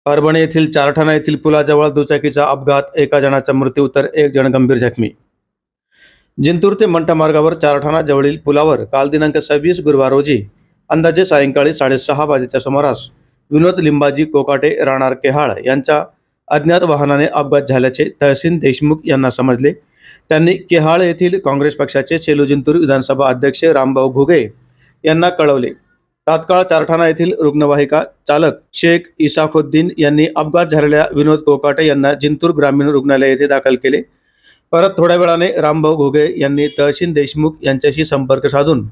परभणी येथील चारठाणा येथील पुलाजवळ दुचाकीचा अपघात, एका जणाचा मृत्यू तर एक जण गंभीर जखमी। जिंतूर ते मंठा मार्गावर चारठाणा जवळील पुलावर काल दिनांक 26 गुरुवार रोजी अंदाजे सायंकाळी 6:30 वाजेच्या सुमारास विनोद लिंबाजी कोकाटे राहणार केहाळ यांच्या अज्ञात वाहनाने अपघात झाल्याचे तहसील देशमुख यांना समजले। त्यांनी केहाळ येथील काँग्रेस पक्षाचे सेलू जिंतूर विधानसभा अध्यक्ष रामभाऊ घुगे यांना कळवले। तात्काळ चारठाणा येथील रुग्णवाहिका चालक शेख इसाखुद्दीन यांनी अपघात झालेल्या विनोद कोकाटे यांना जिंतूर ग्रामीण रुग्णालय येथे दाखल केले। परत थोड्या वेळाने रामभाऊ घुगे यांनी तहसील देशमुख यांच्याशी संपर्क साधून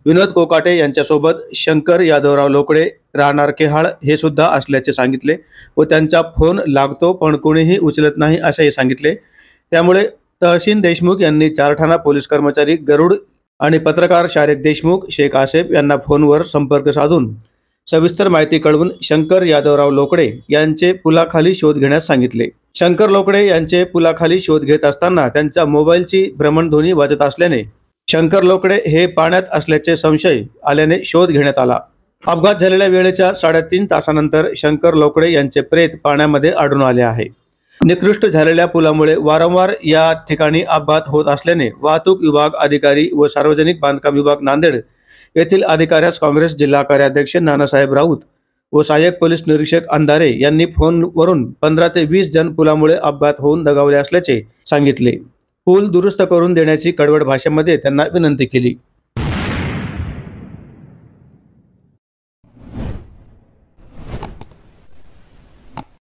विनोद कोकाटे यांच्यासोबत शंकर यादवराव लोकडे राहणार केहाळ हे सुद्धा असल्याचे सांगितले व त्यांचा फोन लागतो पण कोणीही उचलत नाही असेही सांगितले। त्यामुळे तहसील देशमुख यांनी चारठाणा पोलीस कर्मचारी गरुड आणि पत्रकार शारिक देशमुख शेख आसेफ यांना फोनवर संपर्क साधून सविस्तर माहिती कळवून शंकर यादवराव लोकडे यांचे पुलाखाली शोध घेण्यास सांगितले। शंकर लोकडे यांचे पुलाखाली शोध घेत असताना त्यांच्या मोबाईलची भ्रमणध्वनी वाजत असल्याने शंकर लोकडे हे पाण्यात असल्याचे संशय आल्याने शोध घेण्यात आला। अपघात झालेल्या वेळेच्या 3.5 तासानंतर शंकर लोकडे यांचे प्रेत पाण्यामध्ये आढळून आले आहे। निकृष्ट झालेल्या पुलामुळे वारंवार या ठिकाणी अपघात होत असल्याने वाहतूक विभाग अधिकारी व सार्वजनिक बांधकाम विभाग नांदेड येथील अधिकाऱ्यास काँग्रेस जिल्हा कार्याध्यक्ष नानासाहेब राऊत व सहाय्यक पोलीस निरीक्षक अंधारे यांनी फोनवरून 15 ते 20 जण पुलामुळे अपघात होऊन दगावले असल्याचे सांगितले। पूल दुरुस्त करून देण्याची कडवड भाषेमध्ये त्यांना विनंती केली।